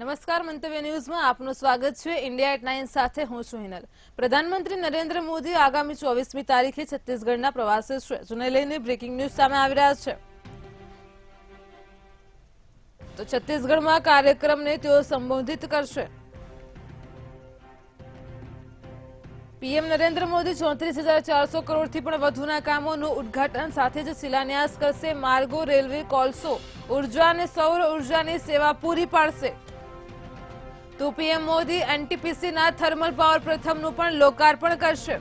નમસ્કાર, મંતવ્ય ન્યૂઝમાં આપનું સ્વાગત છે। ઇન્ડિયા એટ 9 સાથે હું છું હિનલ। પ્રધાનમંત્રી નરેન્દ્ર મોદી આગામી 24મી તારીખે છત્તીસગઢના પ્રવાસે છે, જેને લઈને બ્રેકિંગ ન્યૂઝ સામે આવી રહ્યા છે। તો છત્તીસગઢમાં કાર્યક્રમને તેઓ સંબોધિત કરશે। પીએમ નરેન્દ્ર મોદી 34,400 કરોડથી પણ વધુના કામોનું ઉદ્ઘાટન સાથે જ શિલાન્યાસ કરશે। માર્ગો, રેલવે, કોલસો, ઉર્જા અને સૌર ઉર્જાની સેવા પૂરી પાડશે। તો પીએમ મોદી એનટીપીસીના થર્મલ પાવર પ્રથમનું પણ લોકાર્પણ કરશે।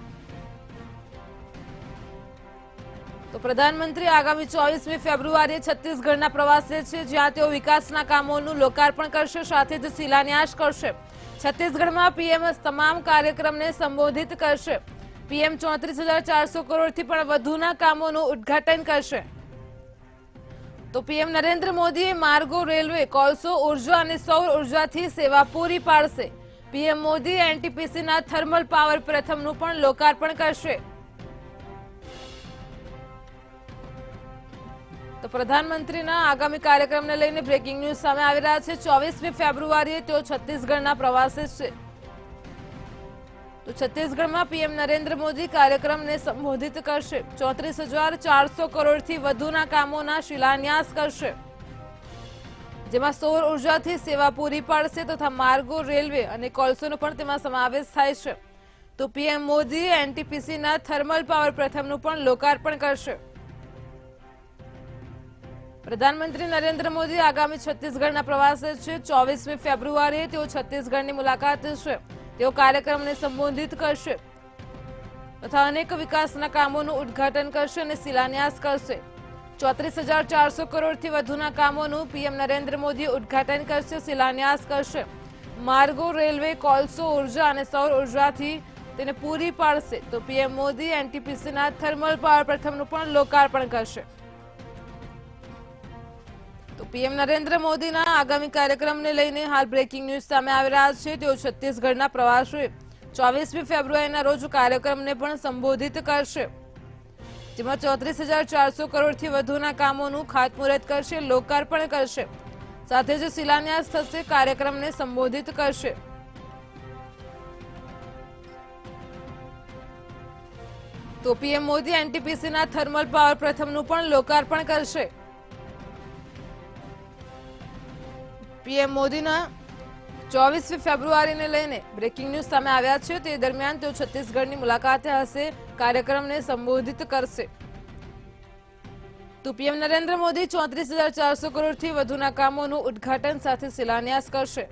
તો પ્રધાનમંત્રી આગામી 24મી ફેબ્રુઆરીએ છત્તીસગઢના પ્રવાસે છે, જ્યાં તેઓ વિકાસના કામોનું લોકાર્પણ કરશે, સાથે જ શિલાન્યાસ કરશે। છત્તીસગઢમાં પીએમ તમામ કાર્યક્રમને સંબોધિત કરશે। પીએમ 34,400 કરોડથી પણ વધુના કામોનું ઉદ્ઘાટન કરશે। તો પીએમ નરેન્દ્ર મોદીએ માર્ગો, રેલવે, કોલસો, ઉર્જા અને સૌર ઉર્જાથી સેવા પૂરી પાડશે। પીએમ મોદી એનટીપીસીના થર્મલ પાવર પ્રથમનું પણ લોકાર્પણ કરશે। તો પ્રધાનમંત્રીના આગામી કાર્યક્રમને લઈને બ્રેકિંગ ન્યૂઝ સામે આવી રહ્યા છે। 24મી ફેબ્રુઆરીએ તેઓ છત્તીસગઢના પ્રવાસે છે। તો છત્તીસગઢમાં પીએમ નરેન્દ્ર મોદી કાર્યક્રમને સંબોધિત કરશે। 34,400 કરોડથી વધુના કામોના શિલાન્યાસ કરશે, જેમાં સૌર ઉર્જાથી સેવા પૂરી પાડશે તથા માર્ગો, રેલવે અને કોલસોનો પણ તેમાં સમાવેશ થાય છે। તો પીએમ મોદી એનટીપીસીના થર્મલ પાવર પ્રથમનું પણ લોકાર્પણ કરશે। પ્રધાનમંત્રી નરેન્દ્ર મોદી આગામી છત્તીસગઢના પ્રવાસે છે। 24મી ફેબ્રુઆરીએ તેઓ છત્તીસગઢની મુલાકાતે છે। તેઓ કાર્યક્રમને સંબોધિત કરશે તથા અનેક વિકાસના કામોનું ઉદ્ઘાટન કરશે અને શિલાન્યાસ કરશે। 34,400 કરોડથી વધુના કામોનું પીએમ નરેન્દ્ર મોદી ઉદ્ઘાટન કરશે, શિલાન્યાસ કરશે। માર્ગો, રેલવે, કોલસો, ઉર્જા અને સૌર ઉર્જાથી તેને પૂરી પાડશે। તો પીએમ મોદી એનટીપીસીના થર્મલ પાવર પ્રથમનું પણ લોકાર્પણ કરશે। તો પીએમ નરેન્દ્ર મોદીના આગામી કાર્યક્રમને લઈને હાલ બ્રેકિંગ ન્યૂઝ સામે આવી રહ્યા છે। તેઓ છત્તીસગઢના પ્રવાસે 24મી ફેબ્રુઆરીના રોજ કાર્યક્રમને પણ સંબોધિત કરશે, જેમાં 34,400 કરોડથી વધુના કામોનું ખાતમુહૂર્ત કરશે, લોકાર્પણ કરશે, સાથે જ શિલાન્યાસ થશે, કાર્યક્રમને સંબોધિત કરશે। તો પીએમ મોદી એનટીપીસીના થર્મલ પાવર પ્રથમનું પણ લોકાર્પણ કરશે। પીએમ મોદીના 24મી ફેબ્રુઆરીને લઈને બ્રેકિંગ ન્યૂઝ સામે આવ્યા છે। તે દરમિયાન તેઓ છત્તીસગઢની મુલાકાતે હશે, કાર્યક્રમને સંબોધિત કરશે। તો પીએમ નરેન્દ્ર મોદી 34,400 કરોડથી વધુના કામોનું ઉદ્ઘાટન સાથે શિલાન્યાસ કરશે।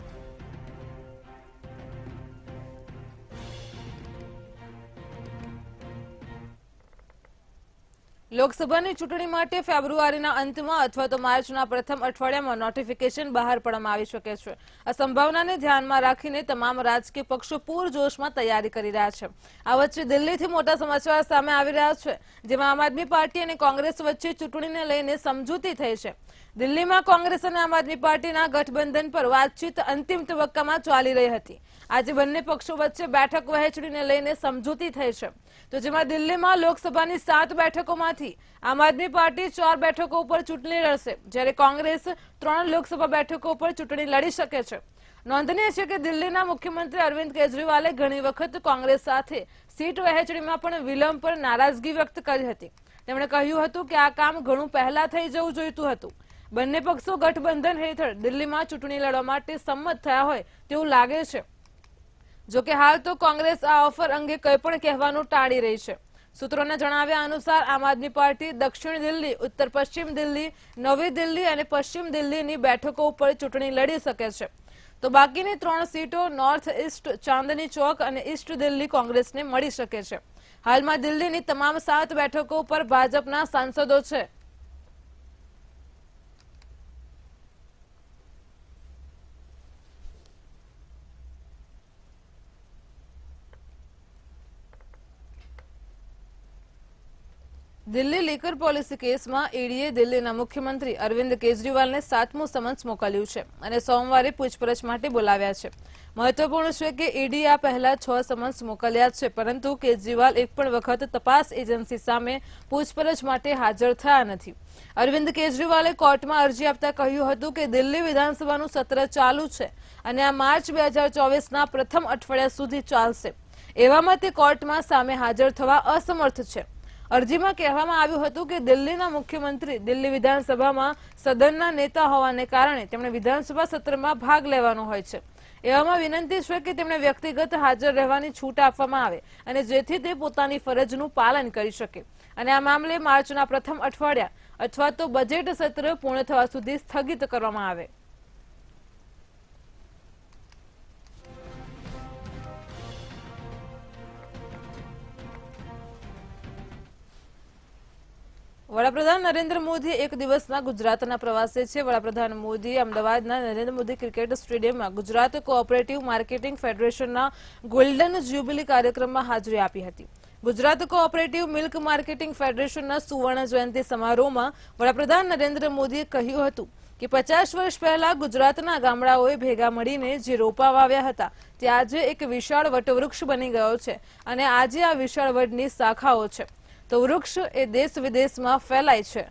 લોકસભાની ચૂંટણી માટે ફેબ્રુઆરીના અંતમાં અથવા તો માર્ચના પ્રથમ અઠવાડિયામાં નોટિફિકેશન બહાર પાડવામાં આવી શકે છે। આ સંભાવનાને ધ્યાનમાં રાખીને તમામ રાજકીય પક્ષો પૂરજોશમાં તૈયારી કરી રહ્યા છે। આ વચ્ચે દિલ્હીથી મોટા સમાચાર સામે આવી રહ્યા છે, જેમાં આમ આદમી પાર્ટી અને કોંગ્રેસ વચ્ચે ચૂંટણીને લઈને સમજૂતી થઈ છે। દિલ્હીમાં કોંગ્રેસ અને આમ આદમી પાર્ટીના ગઠબંધન પર વાતચીત અંતિમ તબક્કામાં ચાલી રહી હતી। આજે બંને પક્ષો વચ્ચે બેઠક વહેંચણીને લઈને સમજૂતી થઈ છે। તો જેમાં દિલ્હીમાં લોકસભાની 7 બેઠકોમાંથી આમ આદમી પાર્ટી 4 બેઠકો ઉપર ચૂંટણી લડશે, જ્યારે કોંગ્રેસ 3 લોકસભા બેઠકો ઉપર ચૂંટણી લડી શકે છે। નોંધનીય છે કે દિલ્હીના મુખ્યમંત્રી અરવિંદ કેજરીવાલે ઘણી વખત કોંગ્રેસ સાથે સીટ વહેંચણીમાં પણ વિલંબ પર નારાજગી વ્યક્ત કરી હતી। તેમણે કહ્યું હતું કે આ કામ ઘણું પહેલા થઈ જવું જોઈતું હતું। બંને પક્ષો ગઠબંધન હેઠળ દિલ્હીમાં ચૂંટણી લડવા માટે સંમત થયા હોય તેવું લાગે છે। જોકે હાલ તો કોંગ્રેસ આ ઓફર અંગે કંઈ પણ કહેવાનું ટાળી રહી છે। સૂત્રોના જણાવ્યા અનુસાર આમ આદમી પાર્ટી દક્ષિણ દિલ્હી, ઉત્તર પશ્ચિમ દિલ્હી, નવી દિલ્હી અને પશ્ચિમ દિલ્હીની બેઠકો ઉપર ચૂંટણી લડી શકે છે। તો બાકીની 3 સીટો નોર્થ ઇસ્ટ, ચાંદની ચોક અને ઈસ્ટ દિલ્હી કોંગ્રેસને મળી શકે છે। હાલમાં દિલ્હીની તમામ 7 બેઠકો પર ભાજપના સાંસદો છે। દિલ્હી લીકર પોલિસી કેસમાં ઈડીએ દિલ્હીના મુખ્યમંત્રી અરવિંદ કેજરીવાલને 7મું સમન્સ મોકલ્યું છે અને સોમવારે પૂછપરછ માટે બોલાવ્યા છે. મહત્વપૂર્ણ છે કે ઈડીએ આ પહેલા 6 સમન્સ મોકલ્યા છે, પરંતુ કેજરીવાલ એક પણ વખત તપાસ એજન્સી સામે પૂછપરછ માટે હાજર થયા નથી. અરવિંદ કેજરીવાલે કોર્ટમાં અરજી આપતા કહ્યું હતું કે દિલ્હી વિધાનસભાનું સત્ર ચાલુ છે અને આ માર્ચ 2024ના પ્રથમ અઠવાડિયા સુધી ચાલશે. એવામાં તે કોર્ટમાં સામે હાજર થવા અસમર્થ છે. અરજીમાં કહેવામાં આવ્યું હતું કે દિલ્હીના મુખ્યમંત્રી દિલ્હી વિધાનસભામાં સદનના નેતા હોવાને કારણે તેમણે વિધાનસભા સત્રમાં ભાગ લેવાનો હોય છે. એવામાં વિનંતી છે કે તેમને વ્યક્તિગત હાજર રહેવાની છૂટ આપવામાં આવે અને જેથી તે પોતાની ફરજનું પાલન કરી શકે અને આ મામલે માર્ચના પ્રથમ અઠવાડિયા અથવા તો બજેટ સત્ર પૂર્ણ થવા સુધી સ્થગિત કરવામાં આવે. વડાપ્રધાન નરેન્દ્ર મોદી એક દિવસના ગુજરાતના પ્રવાસે છે. વડાપ્રધાન મોદી અમદાવાદના નરેન્દ્ર મોદી ક્રિકેટ સ્ટેડિયમમાં ગુજરાત કોઓપરેટિવ માર્કેટિંગ ફેડરેશનના ગોલ્ડન જ્યુબિલી કાર્યક્રમમાં હાજરી આપી હતી. ગુજરાત કોઓપરેટિવ મિલ્ક માર્કેટિંગ ફેડરેશનના સુવર્ણ જયંતિ સમારોહમાં વડાપ્રધાન નરેન્દ્ર મોદીએ કહ્યું હતું કે 50 વર્ષ પહેલા ગુજરાતના ગામડાઓએ ભેગા મળીને જે રોપા વાવ્યા હતા તે આજે એક વિશાળ વટવૃક્ષ બની ગયો છે અને આજે આ વિશાળ વડની શાખાઓ છે તો વૃક્ષ એ દેશ વિદેશમાં ફેલાય છે.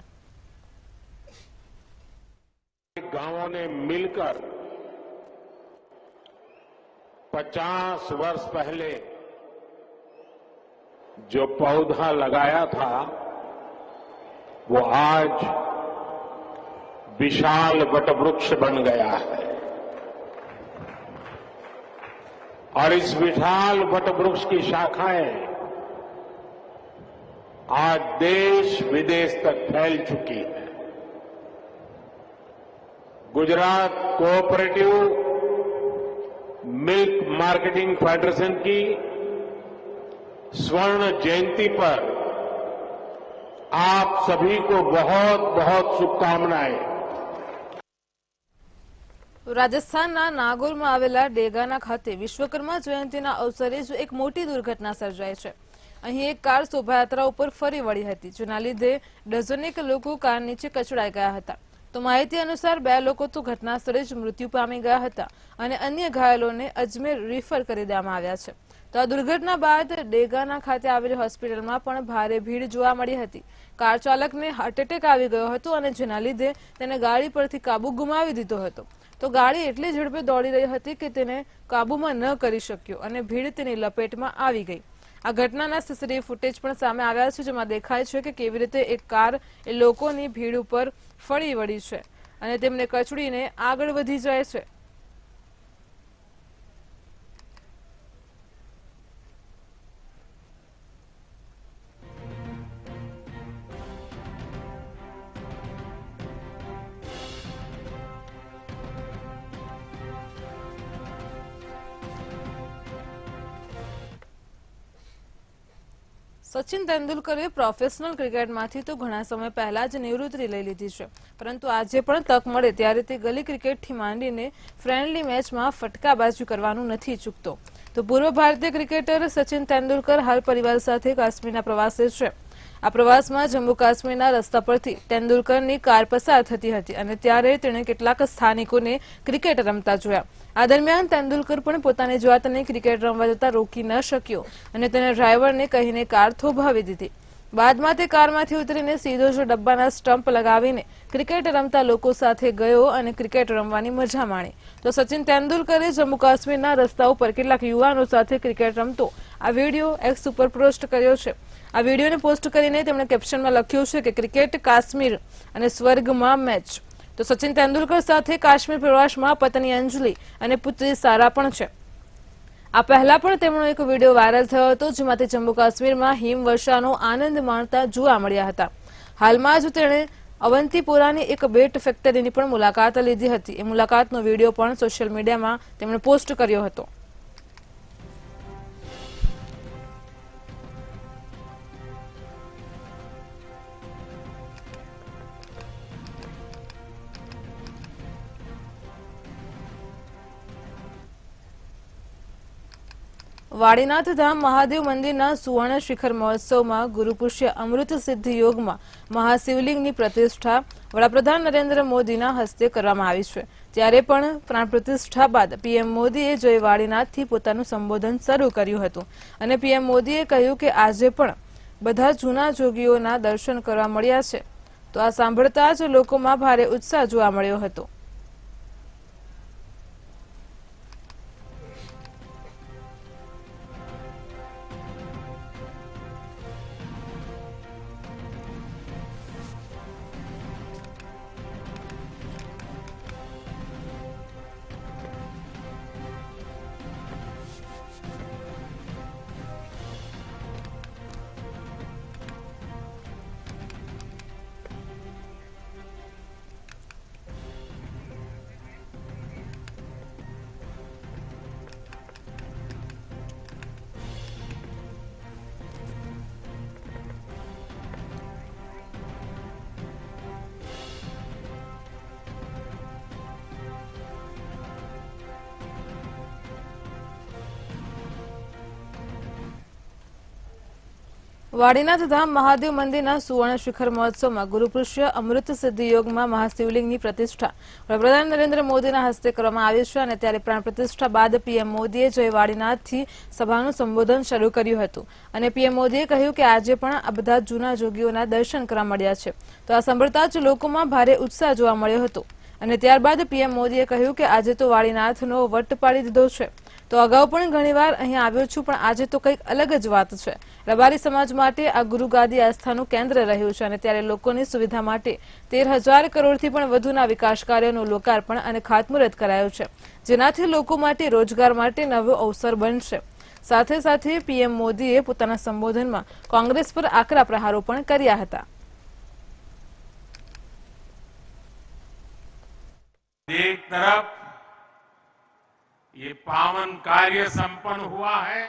गांवों ने मिलकर 50 वर्ष पहले जो पौधा लगाया था वो आज विशाल वटवृक्ष बन गया है और इस विशाल वटवृक्ष की शाखाएं आज देश विदेश तक फैल चुकी है. Gujarat cooperative milk marketing federation की स्वर्ण जयंती पर आप सभी को बहुत बहुत शुभकामनाएं. રાજસ્થાનના નાગોરમાં આવેલા ડેગાના ખાતે વિશ્વકર્મા જયંતિના અવસરે જ એક મોટી દુર્ઘટના સર્જાઈ છે. અહીં એક કાર શોભાયાત્રા ઉપર ફરી વળી હતી, જેના લીધે ડઝનેક લોકો કાર નીચે કચડાઈ ગયા હતા. તો માહિતી અનુસાર 2 લોકો તો ઘટના સ્થળે જ મૃત્યુ પામી ગયા હતા અને અન્ય ઘાયલોને અજમેર રિફર કરી દેવામાં આવ્યા છે. તો આ દુર્ઘટના બાદ ડેગાના ખાતે આવેલી હોસ્પિટલમાં પણ ભારે ભીડ જોવા મળી હતી. કાર ચાલકને હાર્ટ એટેક આવી ગયો હતો અને જેના લીધે તેને ગાડી પરથી કાબુ ગુમાવી દીધો હતો. તો ગાડી એટલી ઝડપે દોડી રહી હતી કે તેને કાબુમાં ન કરી શક્યો અને ભીડ તેની લપેટમાં આવી ગઈ. આ ઘટનાના સીસીટીવી ફૂટેજ પણ સામે આવ્યા છે, જેમાં દેખાય છે કે કેવી રીતે એક કાર એ લોકોની ભીડ ઉપર ફરી વળી છે અને તેમને કચડીને આગળ વધી જાય છે. સચિન તેંડુલકરે પ્રોફેશનલ ક્રિકેટમાંથી તો ઘણા સમય પહેલા જ નિવૃત્તિ લઈ લીધી છે, પરંતુ આજે પણ તક મળે ત્યારે તે ગલી ક્રિકેટથી માંડીને ફ્રેન્ડલી મેચમાં ફટકાબાજી કરવાનું નથી ચૂકતો. તો પૂર્વ ભારતીય ક્રિકેટર સચિન તેંડુલકર હાલ પરિવાર સાથે કાશ્મીરના પ્રવાસે છે. આ પ્રવાસમાં જમ્મુ કાશ્મીરના રસ્તા પરથી તેંડુલકરની કાર પસાર થતી હતી અને ત્યારે તેણે કેટલાક સ્થાનિકોને ક્રિકેટ રમતા જોયા. આ દરમિયાન તેંડુલકર પણ પોતાની જાતને ક્રિકેટ રમવા જતા રોકી ન શક્યો અને તેને ડ્રાઈવરને કહીને કાર થોભાવી દીધી. બાદમાં તે કારમાંથી ઉતરીને સીધો જ ડબ્બાના સ્ટમ્પ લગાવીને ક્રિકેટ રમતા લોકો સાથે ગયો અને ક્રિકેટ રમવાની મજા માણી. તો સચિન તેંડુલકરે જમ્મુ કાશ્મીરના રસ્તા ઉપર કેટલાક યુવાનો સાથે ક્રિકેટ રમતો આ વિડીયો એક્સ ઉપર પોસ્ટ કર્યો છે. આ વિડીયોને પોસ્ટ કરીને તેમણે કેપ્શનમાં લખ્યું છે કે ક્રિકેટ કાશ્મીર અને સ્વર્ગમાં મેચ. તો સચિન તેંડુલકર સાથે કાશ્મીર પ્રવાસમાં પત્ની અંજલિ અને પુત્રી સારા પણ છે. આ પહેલા પણ તેમનો એક વિડીયો વાયરલ થયો હતો, જેમાં તે જમ્મુ કાશ્મીરમાં હિમવર્ષાનો આનંદ માણતા જોવા મળ્યા હતા. હાલમાં જ તેણે અવંતીપોરાની એક બેટ ફેક્ટરીની પણ મુલાકાત લીધી હતી. એ મુલાકાતનો વિડીયો પણ સોશિયલ મીડિયામાં તેમણે પોસ્ટ કર્યો હતો. વાડીનાથ ધામ મહાદેવ મંદિરના સુવર્ણ શિખર મહોત્સવમાં ગુરુપુષ્ય અમૃત સિદ્ધિ યોગમાં મહાશિવલિંગની પ્રતિષ્ઠા વડાપ્રધાન નરેન્દ્ર મોદીના હસ્તે કરવામાં આવી છે। ત્યારે પણ પ્રાણ પ્રતિષ્ઠા બાદ પીએમ મોદીએ જય વાડીનાથથી પોતાનું સંબોધન શરૂ કર્યું હતું અને પીએમ મોદીએ કહ્યું કે આજે પણ બધા જૂના જોગીઓના દર્શન કરવા મળ્યા છે। તો આ સાંભળતા જ લોકોમાં ભારે ઉત્સાહ જોવા મળ્યો હતો। વાડીનાથ ધામ મહાદેવ મંદિરના સુવર્ણ શિખર મહોત્સવમાં ગુરુપુષ્ય અમૃત સિદ્ધિ યોગમાં મહાશિવલિંગની પ્રતિષ્ઠા વડાપ્રધાન નરેન્દ્ર મોદીના હસ્તે કરવામાં આવી છે અને ત્યારે પ્રાણ પ્રતિષ્ઠા બાદ પીએમ મોદીએ જય વાડીનાથથી સભાનું સંબોધન શરૂ કર્યું હતું અને પીએમ મોદીએ કહ્યું કે આજે પણ આ બધા જૂના જોગીઓના દર્શન કરવા મળ્યા છે। તો આ સાંભળતા જ લોકોમાં ભારે ઉત્સાહ જોવા મળ્યો હતો અને ત્યારબાદ પીએમ મોદીએ કહ્યું કે આજે તો વાડીનાથનો વટ પાડી દીધો છે। તો અગાઉ પણ ઘણીવાર અહીં આવ્યો છું, પણ આજે તો કંઈક અલગ જ વાત છે। રબારી સમાજ માટે આ ગુરુગાદી આસ્થાનું કેન્દ્ર રહ્યું છે અને ત્યારે લોકોની સુવિધા માટે 13,000 કરોડથી પણ વધુના વિકાસ કાર્યોનું લોકાર્પણ અને ખાતમુહૂર્ત કરાયું છે, જેનાથી લોકો માટે રોજગાર માટે નવો અવસર બનશે। સાથે સાથે પીએમ મોદીએ પોતાના સંબોધનમાં કોંગ્રેસ પર આકરા પ્રહારો પણ કર્યા હતા। एक तरफ ये पावन कार्य संपन्न हुआ है,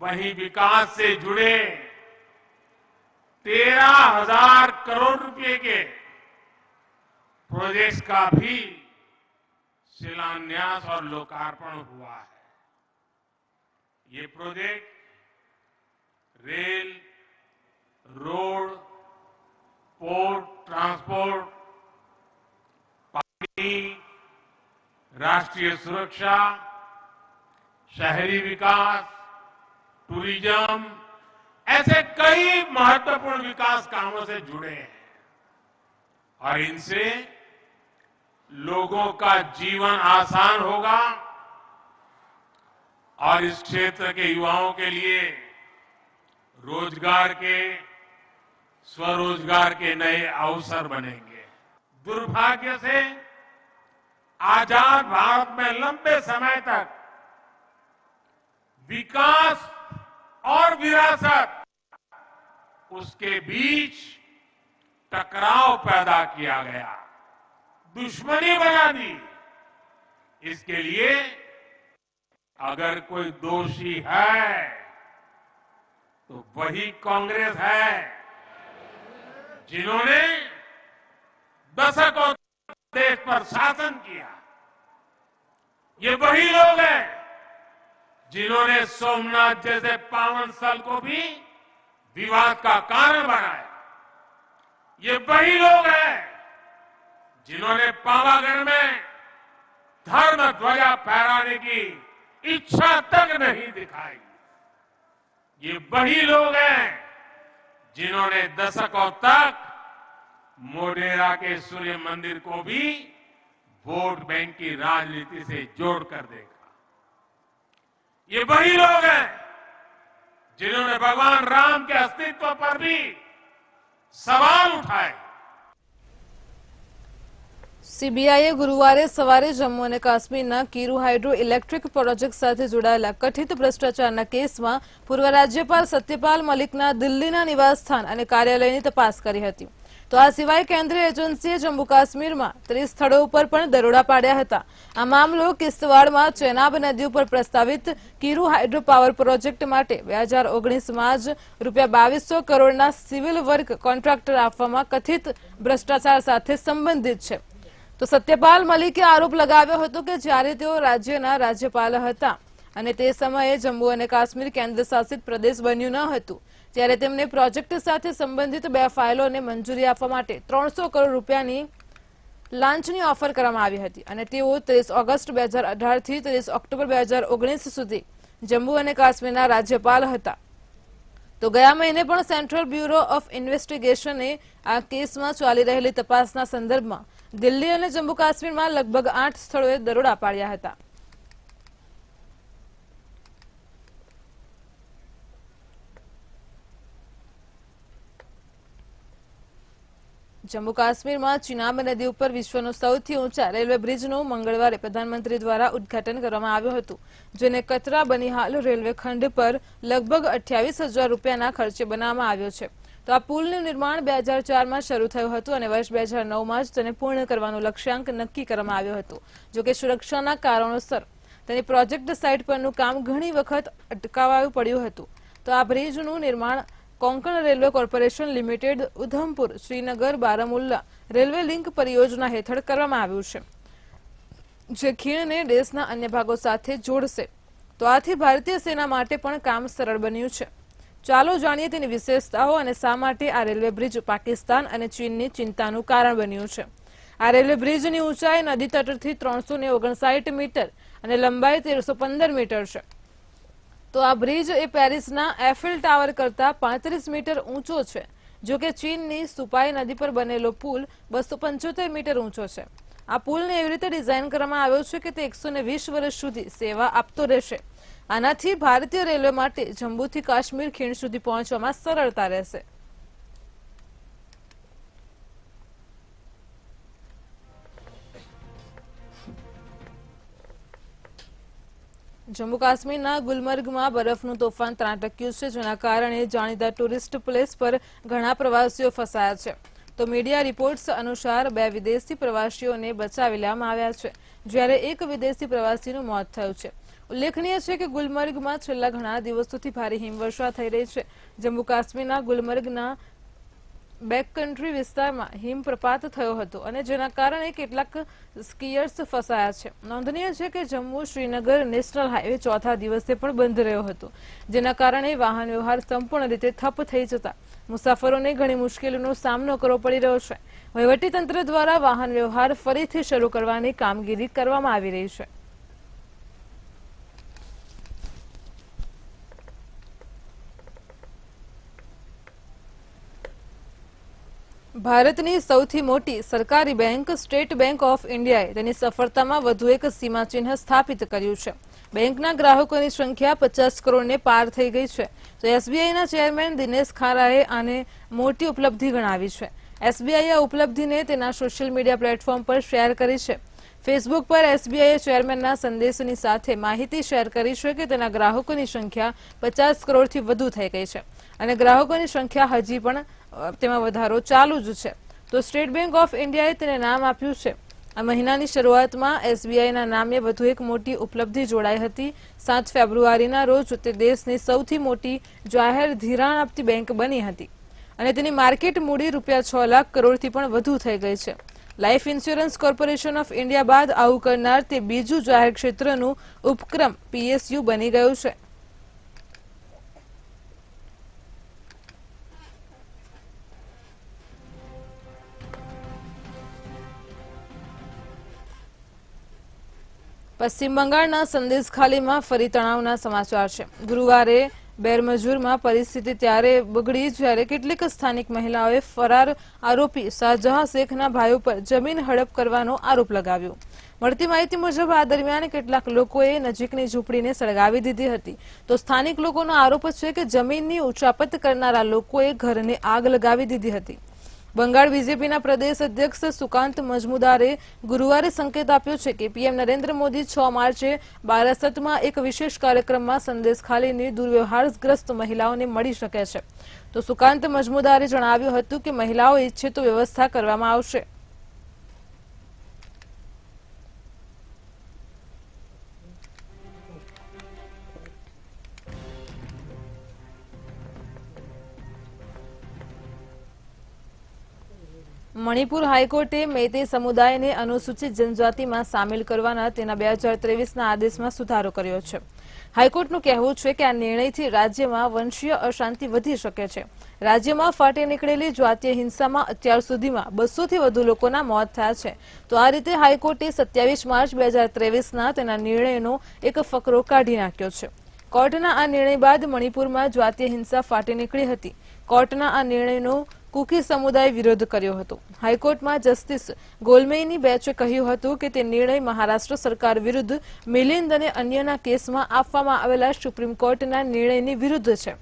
वहीं विकास से जुड़े 13,000 करोड़ रुपए के प्रोजेक्ट्स का भी शिलान्यास और लोकार्पण हुआ है। ये project rail, road, port, transport, राष्ट्रीय सुरक्षा, शहरी विकास, टूरिज्म, ऐसे कई महत्वपूर्ण विकास कामों से जुड़े हैं और इनसे लोगों का जीवन आसान होगा और इस क्षेत्र के युवाओं के लिए रोजगार के, स्वरोजगार के नए अवसर बनेंगे। दुर्भाग्य से आजाद भारत में लंबे समय तक विकास और विरासत, उसके बीच टकराव पैदा किया गया, दुश्मनी बना दी। इसके लिए अगर कोई दोषी है तो वही कांग्रेस है, जिन्होंने दशकों देश पर शासन किया। ये वही लोग हैं जिन्होंने सोमनाथ जैसे पावन स्थल को भी विवाद का कारण बनाया। ये वही लोग हैं जिन्होंने पावागढ़ में धर्म ध्वजा फहराने की इच्छा तक नहीं दिखाई। ये वही लोग हैं जिन्होंने दशकों तक मोढेरा के सूर्य मंदिर को भी वोट बैंक की राजनीति से जोड़कर देखा। ये वही लोग हैं जिन्होंने भगवान राम के अस्तित्व पर भी सवाल उठाए। સીબીઆઈએ ગુરુવારે સવારે જમ્મુ અને કાશ્મીરના કીરુ હાઇડ્રો ઇલેક્ટ્રિક પ્રોજેક્ટ સાથે જોડાયેલા કથિત ભ્રષ્ટાચારના કેસમાં પૂર્વ રાજ્યપાલ સત્યપાલ મલિકના દિલ્હીના નિવાસસ્થાન અને કાર્યાલયની તપાસ કરી હતી। તો આ સિવાય કેન્દ્રીય એજન્સીએ જમ્મુ કાશ્મીરમાં 30 સ્થળો ઉપર પણ દરોડા પાડ્યા હતા। આ મામલો કિશ્તવાડમાં ચેનાબ નદી ઉપર પ્રસ્તાવિત કીરુ હાઇડ્રો પાવર પ્રોજેક્ટ માટે 2019માં જ ₹2200 કરોડના સિવિલ વર્ક કોન્ટ્રાક્ટર આપવામાં કથિત ભ્રષ્ટાચાર સાથે સંબંધિત છે। તો સત્યપાલ મલિકે આરોપ લગાવ્યો હતો કે જ્યારે તેઓ રાજ્યના રાજ્યપાલ હતા અને તે સમયે જમ્મુ અને કાશ્મીર કેન્દ્ર શાસિત પ્રદેશ બન્યું ન હતું, ત્યારે તેમને પ્રોજેક્ટ સાથે સંબંધિત 2 ફાઇલોને મંજૂરી આપવા માટે 300 કરોડ રૂપિયાની લાંચની ઓફર કરવામાં આવી હતી અને તેઓ 30 ઓગસ્ટ 2018 થી 30 ઓક્ટોબર 2019 સુધી જમ્મુ અને કાશ્મીરના રાજ્યપાલ હતા. તો ગયા મહિને પણ સેન્ટ્રલ બ્યુરો ઓફ ઇન્વેસ્ટિગેશને આ કેસમાં ચાલી રહેલી તપાસના સંદર્ભમાં દિલ્હી અને જમ્મુ કાશ્મીરમાં લગભગ 8 સ્થળોએ દરોડા પાડ્યા હતા. જમ્મુ કાશ્મીરમાં ચિનાબ નદી ઉપર વિશ્વનો સૌથી ઊંચા રેલવે બ્રિજનું મંગળવારે પ્રધાનમંત્રી દ્વારા ઉદ્ઘાટન કરવામાં આવ્યું હતું, જેને કતરા બનિહાલ રેલવે ખંડ પર લગભગ 28,000 રૂપિયાના ખર્ચે બનાવવામાં આવ્યો છે. તો આ પુલનું નિર્માણ 2004માં શરૂ થયું હતું અને વર્ષ 2009માં જ તેને પૂર્ણ કરવાનો લક્ષ્યાંક નક્કી કરવામાં આવ્યો હતો. જોકે સુરક્ષાના કારણોસર તેની પ્રોજેક્ટ સાઇટ પરનું કામ ઘણી વખત અટકાવવું પડ્યું હતું. તો આ બ્રિજનું નિર્માણ Konkan railway corporation limited Udhampur Srinagar Baramulla railway link પરિયોજના હેઠળ કરવામાં આવ્યું છે, જે ખીણને દેશના અન્ય ભાગો સાથે જોડશે. તો આથી ભારતીય સેના માટે પણ કામ સરળ બન્યું છે. ચાલો જાણીએ તેની વિશેષતાઓ અને શા માટે આ રેલવે બ્રિજ પાકિસ્તાન અને ચીનની ચિંતાનું કારણ બન્યું છે. આ રેલવે બ્રિજની ઊંચાઈ નદી તટથી 359 મીટર અને લંબાઈ 1315 મીટર છે. તો આ બ્રિજ એ પેરિસના એફિલ ટાવર કરતા 35 મીટર ઊંચો છે. જો કે ચીનની સુપાઈ નદી પર બનેલો પુલ 275 મીટર ઊંચો છે. આ પુલને એવી રીતે ડિઝાઇન કરવામાં આવ્યો છે કે તે 120 વર્ષ સુધી સેવા આપતો રહેશે. આનાથી ભારતીય રેલવે માટે જમ્મુથી કાશ્મીર ખીણ સુધી પહોંચવામાં સરળતા રહેશે. જમ્મુ કાશ્મીરના ગુલમર્ગમાં બરફનું તોફાન ત્રાટક્યું છે, જેના કારણે જાણીતા ટુરિસ્ટ પ્લેસ પર ઘણા પ્રવાસીઓ ફસાયા છે. તો મીડિયા રિપોર્ટ્સ અનુસાર 2 વિદેશી પ્રવાસીઓને બચાવી લેવામાં આવ્યા છે, જ્યારે એક વિદેશી પ્રવાસીનું મોત થયું છે. ઉલ્લેખનીય છે કે ગુલમર્ગમાં છેલ્લા ઘણા દિવસોથી ભારે હિમવર્ષા થઈ રહી છે. જમ્મુ કાશ્મીરના ગુલમર્ગના બેક કન્ટ્રી વિસ્તારમાં હિમપ્રપાત થયો હતો અને જેના કારણે કેટલાક સ્કીયર્સ ફસાયા છે. નોંધનીય છે કે જમ્મુ શ્રીનગર નેશનલ હાઈવે ચોથા દિવસે પણ બંધ રહ્યો હતો, જેના કારણે વાહન વ્યવહાર સંપૂર્ણ રીતે ઠપ થઈ જતા મુસાફરોને ઘણી મુશ્કેલીનો સામનો કરવો પડી રહ્યો છે. વહીવટીતંત્ર દ્વારા વાહન વ્યવહાર ફરીથી શરૂ કરવાની કામગીરી કરવામાં આવી રહી છે. ભારતની સૌથી મોટી સરકારી બેંક સ્ટેટ બેંક ઓફ ઇન્ડિયાએ તેની સફળતામાં વધુ એક સીમાચિહ્ન સ્થાપિત કર્યું છે. બેંકના ગ્રાહકોની સંખ્યા 50 કરોડને પાર થઈ ગઈ છે. તો એસબીઆઈના ચેરમેન દિનેશ ખારાએ આને મોટી ઉપલબ્ધિ ગણાવી છે. એસબીઆઈએ આ ઉપલબ્ધિને તેના સોશિયલ મીડિયા પ્લેટફોર્મ પર શેર કરી છે. ફેસબુક પર એસબીઆઈએ ચેરમેનના સંદેશની સાથે માહિતી શેર કરી છે કે તેના ગ્રાહકોની સંખ્યા 50 કરોડથી વધુ થઈ ગઈ છે અને ગ્રાહકોની સંખ્યા હજી પણ તેમાં વધારો ચાલુ જ છે. તો સ્ટેટ બેંક ઓફ ઇન્ડિયાએ તેને નામ આપ્યું છે. આ મહિનાની શરૂઆતમાં એસબીઆઈના નામે વધુ એક મોટી ઉપલબ્ધિ જોડાઈ હતી. 7 ફેબ્રુઆરીના રોજ તે દેશની સૌથી મોટી જાહેર ધિરાણ આપતી બેંક બની હતી અને તેની માર્કેટ મૂડી ₹6 લાખ કરોડથી પણ વધુ થઈ ગઈ છે. Life insurance corporation of India બાદ આવું કરનાર તે બીજું જાહેર ક્ષેત્રનું ઉપક્રમ પીએસયુ બની ગયું છે. પશ્ચિમ બંગાળના સંદેશખાલીમાં ફરી તણાવના સમાચાર છે. ગુરુવારે બેરમજૂરમાં પરિસ્થિતિ ત્યારે બગડી જ્યારે કેટલીક સ્થાનિક મહિલાઓએ ફરાર આરોપી શાહજહાં શેખના ભાઈઓ પર જમીન હડપ કરવાનો આરોપ લગાવ્યો. મળતી માહિતી મુજબ આ દરમિયાન કેટલાક લોકોએ નજીકની ઝૂંપડીને સળગાવી દીધી હતી. તો સ્થાનિક લોકોનો આરોપ છે કે જમીનની ઉચાપત કરનારા લોકોએ ઘરને આગ લગાવી દીધી હતી. બંગાળ બીજેપીના પ્રદેશ અધ્યક્ષ સુકાંત મજમુદારે ગુરુવારે સંકેત આપ્યો છે કે પીએમ નરેન્દ્ર મોદી 6 માર્ચે બારાસતમાં એક વિશેષ કાર્યક્રમમાં સંદેશખાલીની દુર્વ્યવહારગ્રસ્ત મહિલાઓને મળી શકે છે. તો સુકાંત મજમુદારે જણાવ્યું હતું કે મહિલાઓ ઈચ્છે તો વ્યવસ્થા કરવામાં આવશે. મણિપુર હાઈકોર્ટે મેતે સમુદાયને અનુસૂચિત જનજાતિમાં સામેલ કરવાના તેના 2023ના આદેશમાં સુધારો કર્યો છે. હાઈકોર્ટનું કહેવું છે કે આ નિર્ણયથી રાજ્યમાં વંશીય અશાંતિ વધી શકે છે. રાજ્યમાં ફાટી નીકળેલી જાતીય હિંસામાં અત્યાર સુધીમાં 200થી વધુ લોકોના મોત થયા છે. તો આ રીતે હાઈકોર્ટે 27 માર્ચ 2023ના તેના નિર્ણયનો એક ફકરો કાઢી નાખ્યો છે. કોર્ટના આ નિર્ણય બાદ મણિપુરમાં જાતીય હિંસા ફાટી નીકળી હતી. કોર્ટના આ નિર્ણયનો કુકી સમુદાય વિરોધ કર્યો હતો. હાઈકોર્ટમાં જસ્ટિસ ગોલમેઈની બેન્ચે કહ્યું હતું કે તે નિર્ણય મહારાષ્ટ્ર સરકાર વિરુદ્ધ મિલિંદ અને અન્યના કેસમાં આપવામાં આવેલા સુપ્રીમ કોર્ટના નિર્ણયની વિરુદ્ધ છે.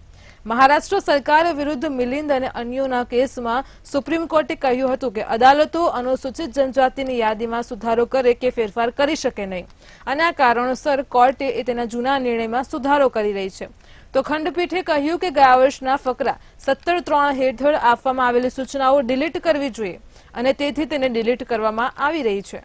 મહારાષ્ટ્ર સરકાર વિરુદ્ધ મિલિંદ અને અન્યોના કેસમાં સુપ્રીમ કોર્ટે કહ્યું હતું કે અદાલતો અનુસૂચિત જનજાતિની યાદીમાં સુધારો કરે કે ફેરફાર કરી શકે નહીં અને આ કારણોસર કોર્ટે તેના જૂના નિર્ણયમાં સુધારો કરી રહી છે. તો ખંડપીઠે કહ્યું કે ગયા વર્ષના ફકરા 17(3) હેઠળ આપવામાં આવેલી સૂચનાઓ ડિલીટ કરવી જોઈએ અને તેથી તેને ડિલીટ કરવામાં આવી રહી છે.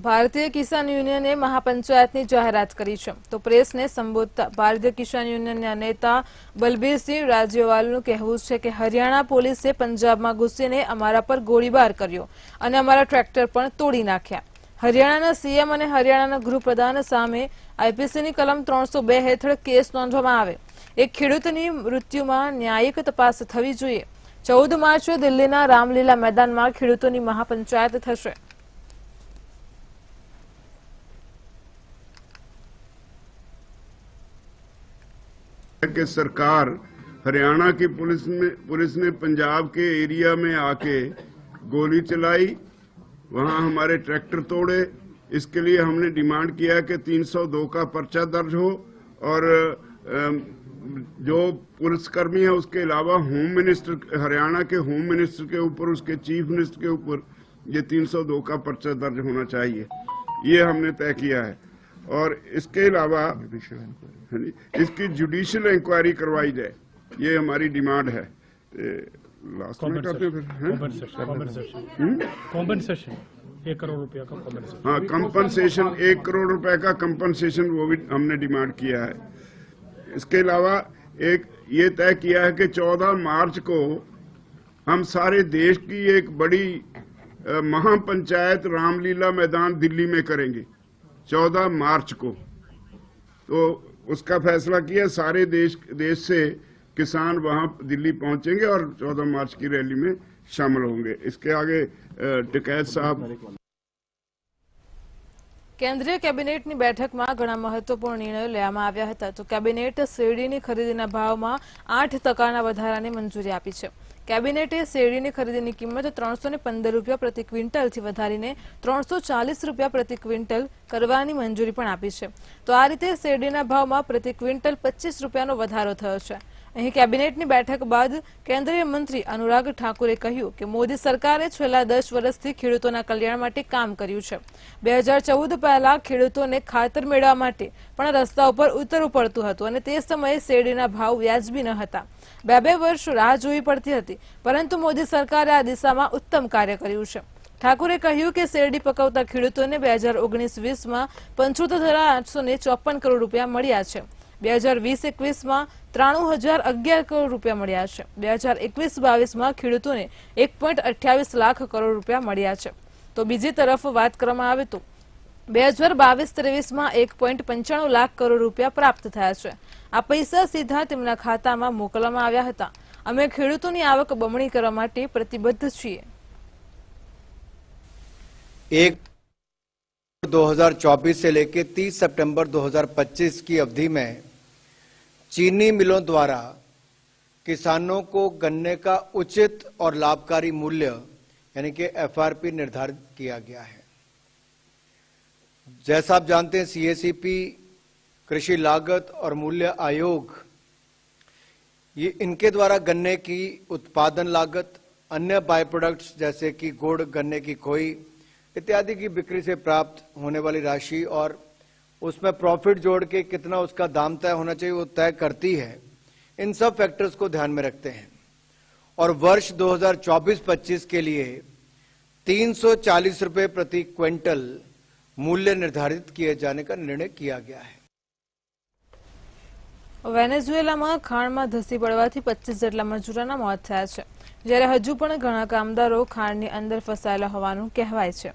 ભારતીય કિસાન યુનિયને મહાપંચાયતની જાહેરાત કરી છે. તો પ્રેસને સંબોધતા ભારતીય કિસાન યુનિયનના નેતા બલબીરસિંહ રાજ્યવાલનું કહેવું છે કે હરિયાણા પોલીસે પંજાબમાં ઘૂસીને અમારા પર ગોળીબાર કર્યો અને અમારા ટ્રેક્ટર પણ તોડી નાખ્યા. હરિયાણાના સીએમ અને હરિયાણાના ગૃહપ્રધાન સામે આઈપીસીની કલમ 302 હેઠળ કેસ નોંધવામાં આવે. એક ખેડૂતની મૃત્યુમાં ન્યાયિક તપાસ થવી જોઈએ. 14 માર્ચે દિલ્હીના રામલીલા મેદાનમાં ખેડૂતોની મહાપંચાયત થશે. कि सरकार हरियाणा की पुलिस ने पंजाब के एरिया में आके गोली चलाई, वहां हमारे ट्रैक्टर तोड़े. इसके लिए हमने डिमांड किया कि 302 का पर्चा दर्ज हो और जो पुलिसकर्मी है उसके अलावा होम मिनिस्टर, हरियाणा के होम मिनिस्टर के ऊपर, उसके चीफ मिनिस्टर के ऊपर ये 302 का पर्चा दर्ज होना चाहिए. ये हमने तय किया है. और इसके अलावा इसकी जुडिशियल इंक्वायरी करवाई जाए, ये हमारी डिमांड है. लास्ट में करते हैं कॉम्पनसेशन 1 करोड़ रुपया का कॉम्पनसेशन. हाँ, कंपनसेशन 1 करोड़ रुपए का कंपनसेशन, वो भी हमने डिमांड किया है. इसके अलावा एक ये तय किया है कि 14 मार्च को हम सारे देश की एक बड़ी महापंचायत रामलीला मैदान दिल्ली में करेंगे 14 मार्च को. तो उसका फैसला किया, सारे देश से किसान वहां दिल्ली पहुंचेंगे और 14 मार्च की रैली में शामिल होंगे. इसके आगे टिकैत साहब. કેન્દ્રીય કેબિનેટની બેઠકમાં ઘણા મહત્વપૂર્ણ નિર્ણયો લેવામાં આવ્યા હતા. તો કેબિનેટ શેરડીની ખરીદીના ભાવમાં 8% વધારાની મંજૂરી આપી છે. કેબિનેટે શેરડીની ખરીદીની કિંમત 315 રૂપિયા પ્રતિ ક્વિન્ટલથી વધારીને 340 રૂપિયા પ્રતિ ક્વિન્ટલ કરવાની મંજૂરી પણ આપી છે. તો આ રીતે શેરડીના ભાવમાં પ્રતિ ક્વિન્ટલ 25 રૂપિયાનો વધારો થયો છે. અહીં કેબિનેટની બેઠક બાદ કેન્દ્રીય મંત્રી અનુરાગ ઠાકુરે કહ્યું કે મોદી સરકારે છેલ્લા 10 વર્ષથી ખેડૂતોના કલ્યાણ માટે કામ કર્યું છે. 2014 પહેલા ખેડૂતોને ખાતર મેળવવા માટે પણ રસ્તા ઉપર ઉતરવું પડતું હતું અને તે સમયે શેરડીના ભાવ વ્યાજબી ન હતા. 2 વર્ષ રાહ જોવી પડતી હતી, પરંતુ મોદી સરકારે આ દિશામાં ઉત્તમ કાર્ય કર્યું છે. ઠાકુરે કહ્યું કે શેરડી પકવતા ખેડૂતોને 2019-20માં 75,854 કરોડ રૂપિયા મળ્યા છે. 2020-21માં 93,011 કરોડ રૂપિયા મળ્યા છે. 2021-22માં ખેડૂતોને 1.28 લાખ કરોડ રૂપિયા મળ્યા છે. તો બીજી તરફ વાત કરવામાં આવે તો 2022-23માં 1.95 લાખ કરોડ રૂપિયા પ્રાપ્ત થયા છે. આ પૈસા સીધા તેમના ખાતામાં મોકલવામાં આવ્યા હતા. અમે ખેડૂતોની આવક બમણી કરવા માટે પ્રતિબદ્ધ છીએ. 1 2024 से लेकर 30 सितंबर 2025 की अवधि में चीनी मिलों द्वारा किसानों को गन्ने का उचित और लाभकारी मूल्य यानी कि एफआरपी निर्धारित किया गया है. जैसा आप जानते हैं, सीएसीपी, कृषि लागत और मूल्य आयोग, ये इनके द्वारा गन्ने की उत्पादन लागत, अन्य बाय प्रोडक्ट्स जैसे कि गुड़, गन्ने की खोई इत्यादि की बिक्री से प्राप्त होने वाली राशि और उसमें प्रॉफिट जोड़ के कितना उसका दाम तय होना चाहिए वो तय करती है. इन सब फैक्टर्स को ध्यान में रखते हैं और वर्ष 2024-25 के लिए 340 रुपए प्रति क्विंटल मूल्य निर्धारित किए जाने का निर्णय किया गया है। વેનેઝુએલામાં ખાણમાં ધસી પડવાથી 25 જેટલા મજૂરોના મોત થયા છે, જ્યારે હજુ પણ ઘણા કામદારો ખાણની અંદર ફસાયેલા હોવાનું કહેવાય છે.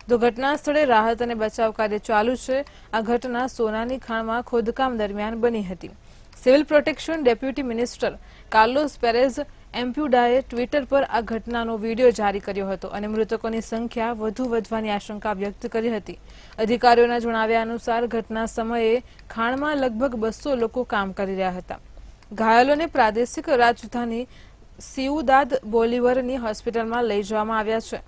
તો ઘટના સ્થળે રાહત અને બચાવ કાર્ય ચાલુ છે. આ ઘટના સોનાની ખાણમાં ખોદકામ દરમિયાન બની હતી. Civil protection deputy minister Carlos Perez એમ્પ્યુડાએ ટ્વિટર પર આ ઘટનાનો વિડીયો જારી કર્યો હતો અને મૃતકોની સંખ્યા વધુ વધવાની આશંકા વ્યક્ત કરી હતી. અધિકારીઓના જણાવ્યા અનુસાર ઘટના સમયે ખાણમાં લગભગ 200 લોકો કામ કરી રહ્યા હતા. ઘાયલોને પ્રાદેશિક રાજધાની સિયુદાદ બોલિવરની હોસ્પિટલમાં લઈ જવામાં આવ્યા છે.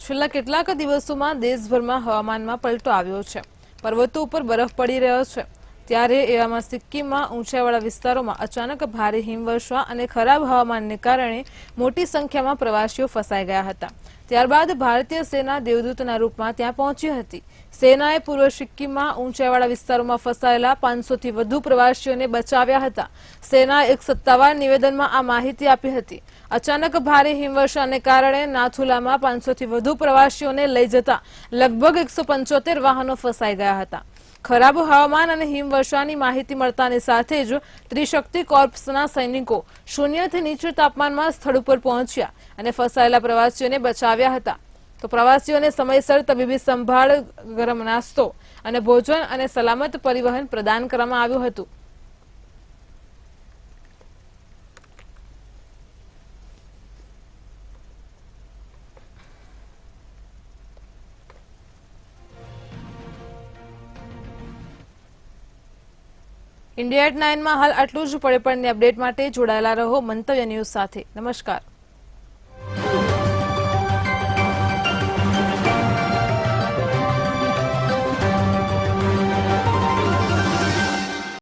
છેલ્લા કેટલાક દિવસોમાં દેશભરમાં હવામાનમાં પલટો આવ્યો છે. પર્વતો ઉપર બરફ પડી રહ્યો છે, ત્યારે એવામાં સિક્કિમમાં ઊંચાઈવાળા વિસ્તારોમાં અચાનક ભારે હિમવર્ષા અને ખરાબ હવામાનને કારણે મોટી સંખ્યામાં પ્રવાસીઓ ફસાઈ ગયા હતા. ત્યારબાદ ભારતીય સેના દેવદૂતના રૂપમાં ત્યાં પહોંચી હતી. સેનાએ પૂર્વ સિક્કિમમાં ઊંચાઈવાળા વિસ્તારોમાં ફસાયેલા 500થી વધુ પ્રવાસીઓને બચાવ્યા હતા. સેનાએ એક સત્તાવાર નિવેદનમાં આ માહિતી આપી હતી. અચાનક ભારે હિમવર્ષાને કારણે નાથુલામાં 500થી વધુ પ્રવાસીઓને લઈ જતા લગભગ 175 વાહનો ફસાઈ ગયા હતા. ખરાબ હવામાન અને હિમવર્ષાની માહિતી મળતાની સાથે જ ત્રિશક્તિ કોર્પ્સના સૈનિકો શૂન્યથી નીચે તાપમાનમાં સ્થળ ઉપર પહોંચ્યા અને ફસાયેલા પ્રવાસીઓને બચાવ્યા હતા. તો પ્રવાસીઓને સમયસર તબીબી સંભાળ, ગરમ નાસ્તો અને ભોજન અને સલામત પરિવહન પ્રદાન કરવામાં આવ્યું હતું. ઇન્ડિયા એટ 9 માં હાલ આટલું જ. પડે પડની અપડેટ માટે જોડાયેલા રહો મંતવ્ય ન્યૂઝ સાથે. નમસ્કાર.